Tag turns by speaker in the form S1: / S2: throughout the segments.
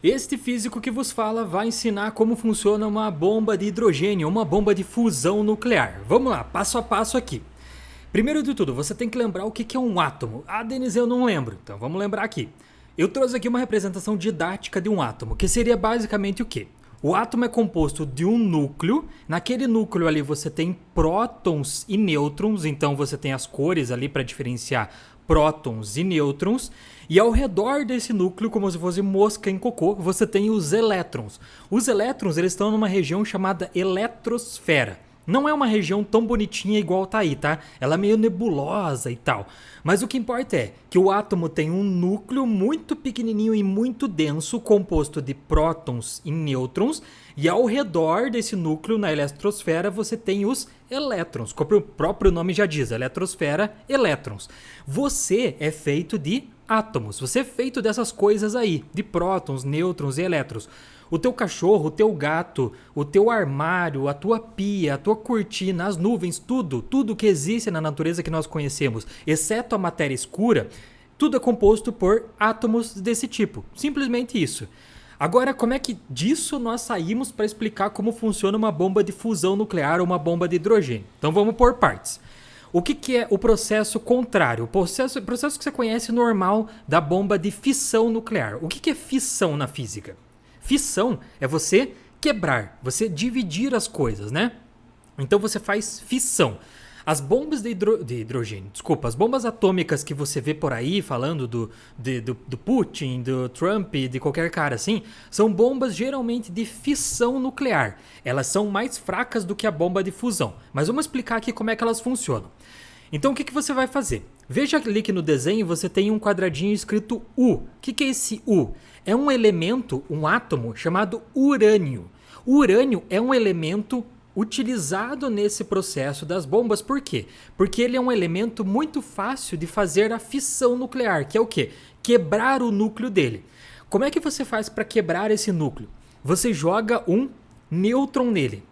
S1: Este físico que vos fala vai ensinar como funciona uma bomba de hidrogênio, uma bomba de fusão nuclear. Vamos lá, passo a passo aqui. Primeiro de tudo, você tem que lembrar o que é um átomo. Ah, Denis, eu não lembro, então vamos lembrar aqui. Eu trouxe aqui uma representação didática de um átomo, que seria basicamente o quê? O átomo é composto de um núcleo, naquele núcleo ali você tem prótons e nêutrons, então você tem as cores ali para diferenciar prótons e nêutrons, e ao redor desse núcleo, como se fosse mosca em cocô, você tem os elétrons. Os elétrons eles estão numa região chamada eletrosfera. Não é uma região tão bonitinha igual tá aí, tá? Ela é meio nebulosa e tal. Mas o que importa é que o átomo tem um núcleo muito pequenininho e muito denso, composto de prótons e nêutrons, e ao redor desse núcleo, na eletrosfera, você tem os elétrons. Como o próprio nome já diz, eletrosfera, elétrons. Você é feito de átomos, você é feito dessas coisas aí, de prótons, nêutrons e elétrons. O teu cachorro, o teu gato, o teu armário, a tua pia, a tua cortina, as nuvens, tudo que existe na natureza que nós conhecemos, exceto a matéria escura, tudo é composto por átomos desse tipo. Simplesmente isso. Agora, como é que disso nós saímos para explicar como funciona uma bomba de fusão nuclear ou uma bomba de hidrogênio? Então vamos por partes. O que é o processo contrário? O processo que você conhece normal da bomba de fissão nuclear. O que é fissão na física? Fissão é você quebrar, você dividir as coisas, né? Então você faz fissão. As bombas de hidrogênio, desculpa, as bombas atômicas que você vê por aí falando do Putin, do Trump, de qualquer cara assim, são bombas geralmente de fissão nuclear. Elas são mais fracas do que a bomba de fusão. Mas vamos explicar aqui como é que elas funcionam. Então o que você vai fazer? Veja ali que no desenho você tem um quadradinho escrito U. O que é esse U? É um elemento, um átomo chamado urânio. O urânio é um elemento utilizado nesse processo das bombas. Por quê? Porque ele é um elemento muito fácil de fazer a fissão nuclear, que é o quê? Quebrar o núcleo dele. Como é que você faz para quebrar esse núcleo? Você joga um nêutron nele.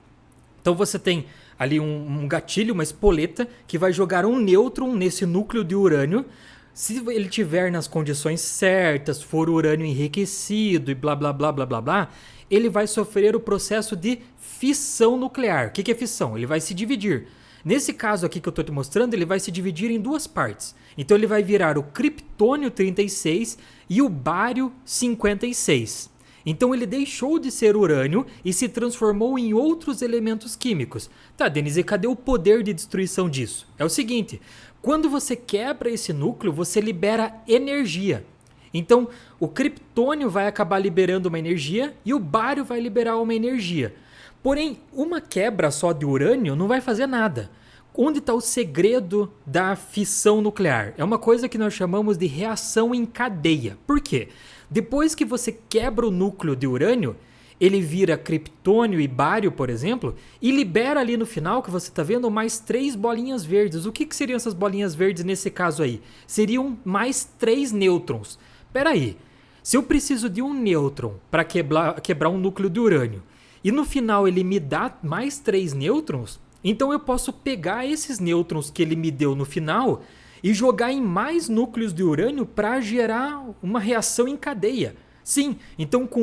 S1: Então você tem ali um gatilho, uma espoleta, que vai jogar um nêutron nesse núcleo de urânio. Se ele tiver nas condições certas, for urânio enriquecido e blá blá blá blá blá blá, ele vai sofrer o processo de fissão nuclear. O que é fissão? Ele vai se dividir. Nesse caso aqui que eu estou te mostrando, ele vai se dividir em duas partes. Então ele vai virar o criptônio 36 e o bário 56. Então ele deixou de ser urânio e se transformou em outros elementos químicos. Tá, Denis, e cadê o poder de destruição disso? É o seguinte, quando você quebra esse núcleo, você libera energia. Então o criptônio vai acabar liberando uma energia e o bário vai liberar uma energia. Porém, uma quebra só de urânio não vai fazer nada. Onde está o segredo da fissão nuclear? É uma coisa que nós chamamos de reação em cadeia. Por quê? Depois que você quebra o núcleo de urânio, ele vira criptônio e bário, por exemplo, e libera ali no final, que você está vendo, mais 3 bolinhas verdes. O que seriam essas bolinhas verdes nesse caso aí? Seriam mais 3 nêutrons. Espera aí, se eu preciso de um nêutron para quebrar um núcleo de urânio, e no final ele me dá mais 3 nêutrons, então eu posso pegar esses nêutrons que ele me deu no final e jogar em mais núcleos de urânio para gerar uma reação em cadeia. Sim, então com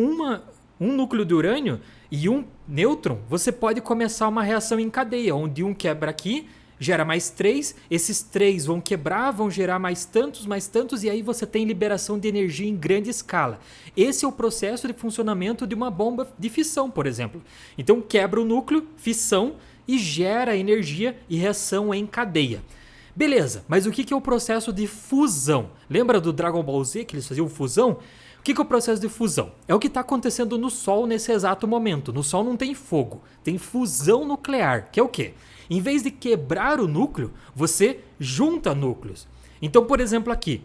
S1: um núcleo de urânio e um nêutron, você pode começar uma reação em cadeia, onde um quebra aqui, gera mais 3, esses 3 vão quebrar, vão gerar mais tantos, e aí você tem liberação de energia em grande escala. Esse é o processo de funcionamento de uma bomba de fissão, por exemplo. Então quebra o núcleo, fissão, e gera energia e reação em cadeia. Beleza, mas o que é o processo de fusão? Lembra do Dragon Ball Z que eles faziam fusão? O que é o processo de fusão? É o que está acontecendo no Sol nesse exato momento. No Sol não tem fogo, tem fusão nuclear, que é o quê? Em vez de quebrar o núcleo, você junta núcleos. Então, por exemplo, aqui,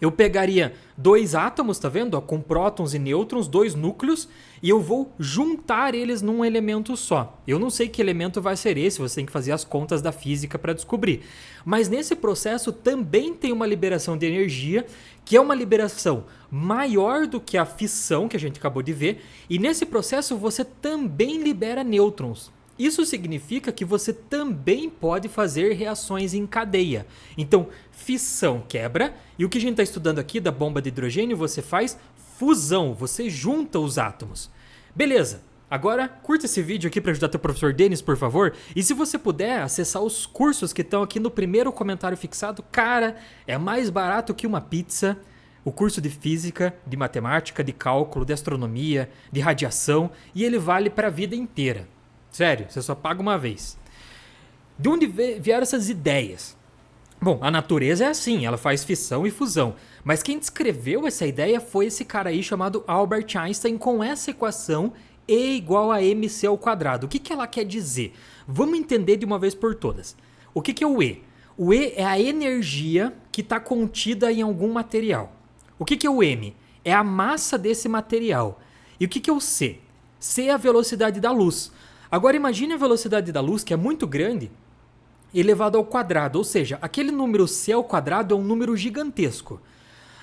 S1: eu pegaria 2 átomos, tá vendo? Com prótons e nêutrons, 2 núcleos, e eu vou juntar eles num elemento só. Eu não sei que elemento vai ser esse, você tem que fazer as contas da física para descobrir. Mas nesse processo também tem uma liberação de energia, que é uma liberação maior do que a fissão que a gente acabou de ver, e nesse processo você também libera nêutrons. Isso significa que você também pode fazer reações em cadeia. Então, fissão quebra, e o que a gente está estudando aqui da bomba de hidrogênio, você faz fusão, você junta os átomos. Beleza, agora curta esse vídeo aqui para ajudar teu professor Denis, por favor. E se você puder acessar os cursos que estão aqui no primeiro comentário fixado, cara, é mais barato que uma pizza. O curso de física, de matemática, de cálculo, de astronomia, de radiação, e ele vale para a vida inteira. Sério, você só paga uma vez. De onde vieram essas ideias? Bom, a natureza é assim, ela faz fissão e fusão. Mas quem descreveu essa ideia foi esse cara aí chamado Albert Einstein com essa equação E igual a mc ao quadrado. O que ela quer dizer? Vamos entender de uma vez por todas. O que é o E? O E é a energia que está contida em algum material. O que é o M? É a massa desse material. E o que é o C? C é a velocidade da luz. Agora imagine a velocidade da luz, que é muito grande, elevado ao quadrado. Ou seja, aquele número C ao quadrado é um número gigantesco.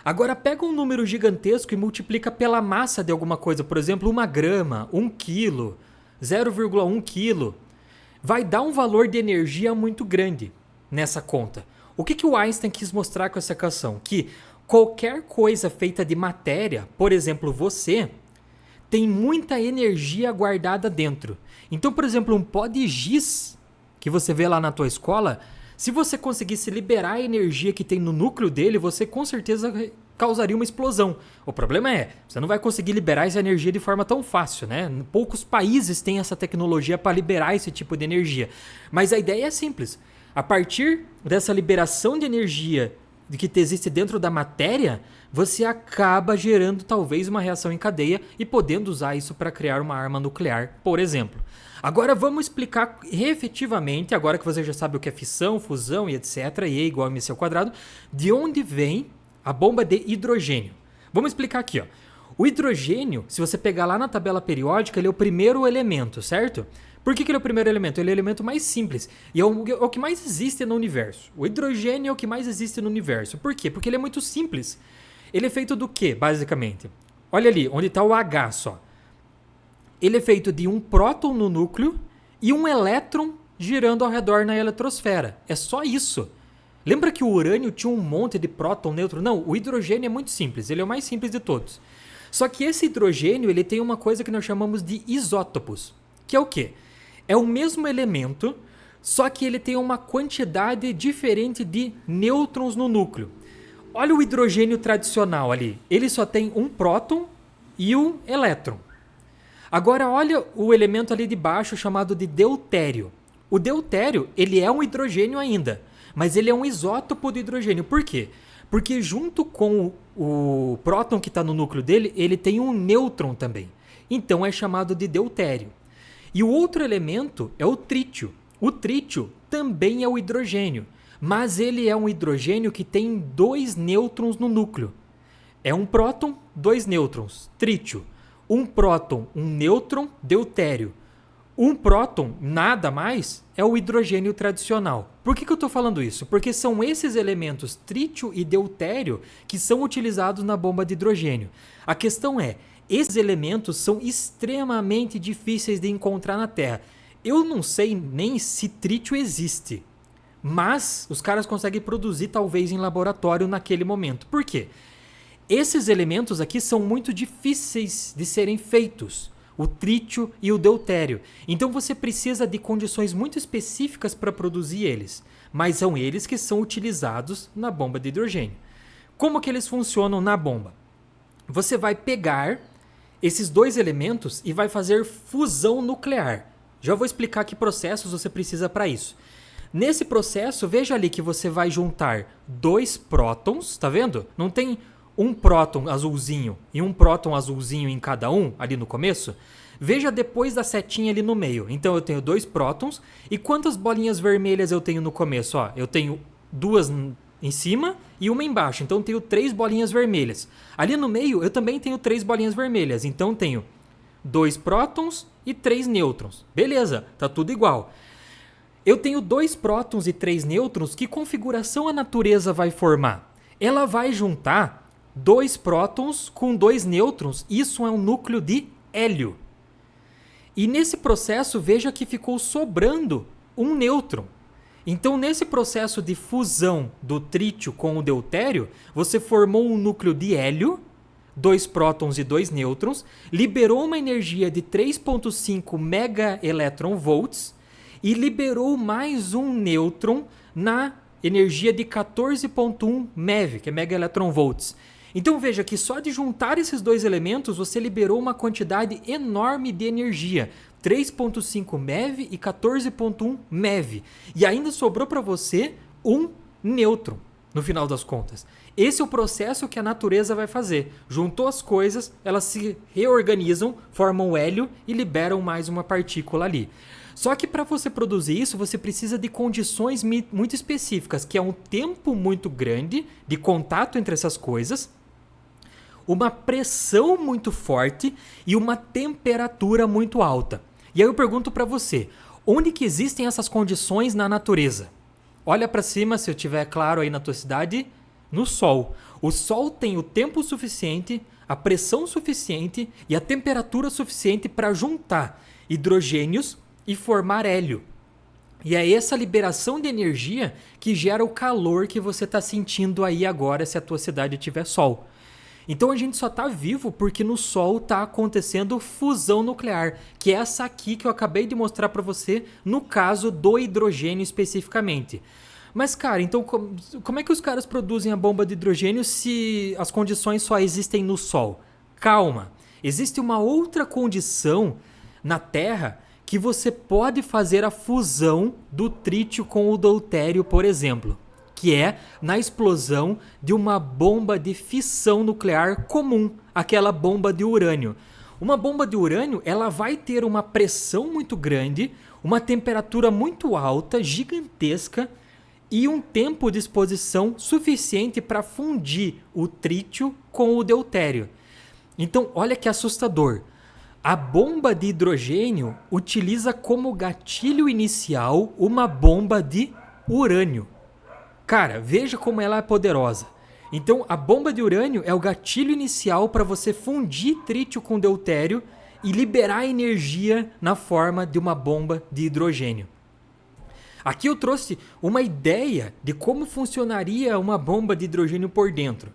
S1: Agora pega um número gigantesco e multiplica pela massa de alguma coisa. Por exemplo, 1 grama, 1 quilo, 0,1 quilo. Vai dar um valor de energia muito grande nessa conta. O que o Einstein quis mostrar com essa equação? Que qualquer coisa feita de matéria, por exemplo, você, tem muita energia guardada dentro. Então, por exemplo, um pó de giz que você vê lá na tua escola, se você conseguisse liberar a energia que tem no núcleo dele, você com certeza causaria uma explosão. O problema é, você não vai conseguir liberar essa energia de forma tão fácil, né? Poucos países têm essa tecnologia para liberar esse tipo de energia. Mas a ideia é simples. A partir dessa liberação de energia que existe dentro da matéria, você acaba gerando talvez uma reação em cadeia e podendo usar isso para criar uma arma nuclear, por exemplo. Agora vamos explicar efetivamente, agora que você já sabe o que é fissão, fusão e etc, E igual a mc ao quadrado, de onde vem a bomba de hidrogênio. Vamos explicar aqui, ó. O hidrogênio, se você pegar lá na tabela periódica, ele é o primeiro elemento, certo? Por que ele é o primeiro elemento? Ele é o elemento mais simples e é o que mais existe no universo. O hidrogênio é o que mais existe no universo. Por quê? Porque ele é muito simples. Ele é feito do quê, basicamente? Olha ali, onde está o H só. Ele é feito de um próton no núcleo e um elétron girando ao redor na eletrosfera. É só isso. Lembra que o urânio tinha um monte de próton, nêutron? Não, o hidrogênio é muito simples. Ele é o mais simples de todos. Só que esse hidrogênio ele tem uma coisa que nós chamamos de isótopos. Que é o quê? É o mesmo elemento, só que ele tem uma quantidade diferente de nêutrons no núcleo. Olha o hidrogênio tradicional ali. Ele só tem um próton e um elétron. Agora olha o elemento ali de baixo chamado de deutério. O deutério ele é um hidrogênio ainda, mas ele é um isótopo de hidrogênio. Por quê? Porque junto com o próton que está no núcleo dele, ele tem um nêutron também. Então é chamado de deutério. E o outro elemento é o trítio. O trítio também é o hidrogênio, mas ele é um hidrogênio que tem 2 nêutrons no núcleo. É um próton, 2 nêutrons, trítio. Um próton, um nêutron, deutério. Um próton, nada mais, é o hidrogênio tradicional. Por que eu estou falando isso? Porque são esses elementos, trítio e deutério, que são utilizados na bomba de hidrogênio. A questão é, esses elementos são extremamente difíceis de encontrar na Terra. Eu não sei nem se trítio existe, mas os caras conseguem produzir talvez em laboratório naquele momento. Por quê? Esses elementos aqui são muito difíceis de serem feitos, o trítio e o deutério. Então você precisa de condições muito específicas para produzir eles, mas são eles que são utilizados na bomba de hidrogênio. Como que eles funcionam na bomba? Você vai pegar esses 2 elementos e vai fazer fusão nuclear. Já vou explicar que processos você precisa para isso. Nesse processo, veja ali que você vai juntar 2 prótons, tá vendo? Não tem um próton azulzinho e um próton azulzinho em cada um ali no começo? Veja depois da setinha ali no meio. Então eu tenho 2 prótons e quantas bolinhas vermelhas eu tenho no começo? Ó, eu tenho 2 em cima e uma embaixo. Então eu tenho 3 bolinhas vermelhas. Ali no meio eu também tenho 3 bolinhas vermelhas. Então eu tenho 2 prótons e 3 nêutrons. Beleza, tá tudo igual. Eu tenho 2 prótons e 3 nêutrons. Que configuração a natureza vai formar? Ela vai juntar 2 prótons com 2 nêutrons. Isso é um núcleo de hélio. E nesse processo, veja que ficou sobrando um nêutron. Então, nesse processo de fusão do trítio com o deutério, você formou um núcleo de hélio, 2 prótons e 2 nêutrons, liberou uma energia de 3,5 megaelectronvolts e liberou mais um nêutron na energia de 14,1 MeV, que é megaelectronvolts. Então veja que só de juntar esses dois elementos você liberou uma quantidade enorme de energia, 3,5 MeV e 14,1 MeV. E ainda sobrou para você um nêutron, no final das contas. Esse é o processo que a natureza vai fazer. Juntou as coisas, elas se reorganizam, formam hélio e liberam mais uma partícula ali. Só que para você produzir isso, você precisa de condições muito específicas, que é um tempo muito grande de contato entre essas coisas, uma pressão muito forte e uma temperatura muito alta. E aí eu pergunto para você, onde que existem essas condições na natureza? Olha para cima, se eu tiver claro aí na tua cidade, no Sol. O Sol tem o tempo suficiente, a pressão suficiente e a temperatura suficiente para juntar hidrogênios e formar hélio. E é essa liberação de energia que gera o calor que você está sentindo aí agora se a tua cidade tiver Sol. Então a gente só está vivo porque no Sol está acontecendo fusão nuclear, que é essa aqui que eu acabei de mostrar para você no caso do hidrogênio especificamente. Mas cara, então como é que os caras produzem a bomba de hidrogênio se as condições só existem no Sol? Calma, existe uma outra condição na Terra que você pode fazer a fusão do trítio com o deutério, por exemplo, que é na explosão de uma bomba de fissão nuclear comum, aquela bomba de urânio. Uma bomba de urânio, ela vai ter uma pressão muito grande, uma temperatura muito alta, gigantesca, e um tempo de exposição suficiente para fundir o trítio com o deutério. Então, olha que assustador. A bomba de hidrogênio utiliza como gatilho inicial uma bomba de urânio. Cara, veja como ela é poderosa. Então, a bomba de urânio é o gatilho inicial para você fundir trítio com deutério e liberar energia na forma de uma bomba de hidrogênio. Aqui eu trouxe uma ideia de como funcionaria uma bomba de hidrogênio por dentro.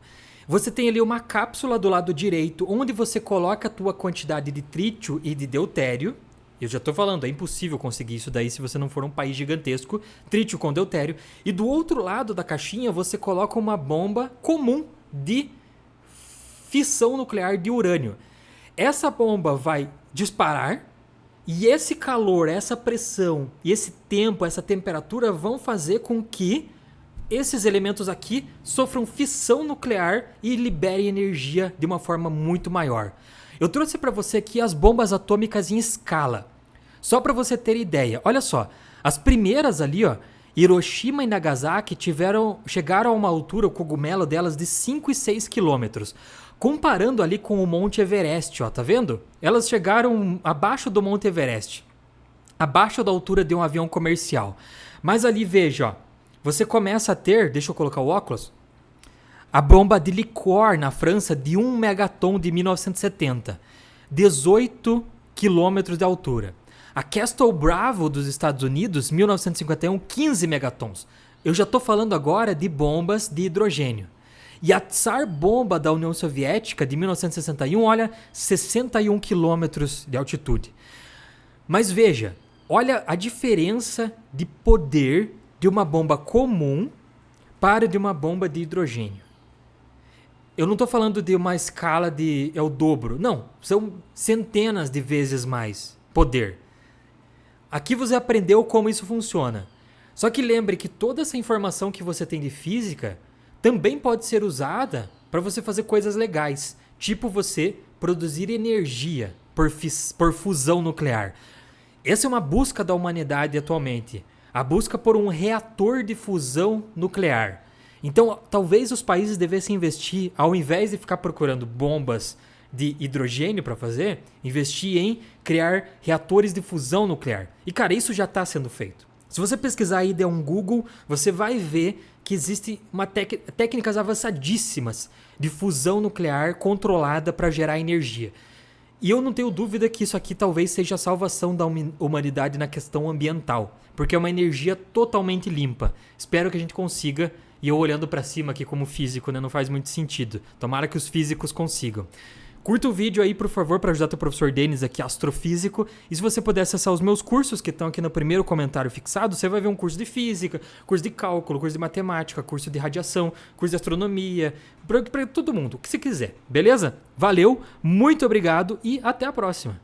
S1: Você tem ali uma cápsula do lado direito, onde você coloca a tua quantidade de trítio e de deutério. Eu já estou falando, é impossível conseguir isso daí se você não for um país gigantesco, trítio com deutério. E do outro lado da caixinha você coloca uma bomba comum de fissão nuclear de urânio. Essa bomba vai disparar e esse calor, essa pressão e esse tempo, essa temperatura vão fazer com que esses elementos aqui sofram fissão nuclear e liberem energia de uma forma muito maior. Eu trouxe para você aqui as bombas atômicas em escala. Só para você ter ideia, olha só, as primeiras ali, ó, Hiroshima e Nagasaki chegaram a uma altura, o cogumelo delas, de 5 e 6 quilômetros. Comparando ali com o Monte Everest, ó, tá vendo? Elas chegaram abaixo do Monte Everest, abaixo da altura de um avião comercial. Mas ali, veja, ó, você começa a ter, deixa eu colocar o óculos, a bomba de Liquor na França de 1 megaton de 1970, 18 quilômetros de altura. A Castle Bravo dos Estados Unidos, 1951, 15 megatons. Eu já estou falando agora de bombas de hidrogênio. E a Tsar Bomba da União Soviética, de 1961, olha, 61 quilômetros de altitude. Mas veja, olha a diferença de poder de uma bomba comum para de uma bomba de hidrogênio. Eu não estou falando de uma escala de é o dobro. Não, são centenas de vezes mais poder. Aqui você aprendeu como isso funciona. Só que lembre que toda essa informação que você tem de física também pode ser usada para você fazer coisas legais. Tipo você produzir energia por fusão nuclear. Essa é uma busca da humanidade atualmente. A busca por um reator de fusão nuclear. Então, talvez os países devessem investir, ao invés de ficar procurando bombas de hidrogênio para fazer, investir em criar reatores de fusão nuclear. E, cara, isso já está sendo feito. Se você pesquisar aí e der um Google, você vai ver que existem técnicas avançadíssimas de fusão nuclear controlada para gerar energia. E eu não tenho dúvida que isso aqui talvez seja a salvação da humanidade na questão ambiental, porque é uma energia totalmente limpa. Espero que a gente consiga e eu olhando pra cima aqui como físico, né? Não faz muito sentido. Tomara que os físicos consigam. Curta o vídeo aí, por favor, para ajudar o professor Denis aqui, astrofísico. E se você puder acessar os meus cursos que estão aqui no primeiro comentário fixado, você vai ver um curso de física, curso de cálculo, curso de matemática, curso de radiação, curso de astronomia, para todo mundo, o que você quiser, beleza? Valeu, muito obrigado e até a próxima.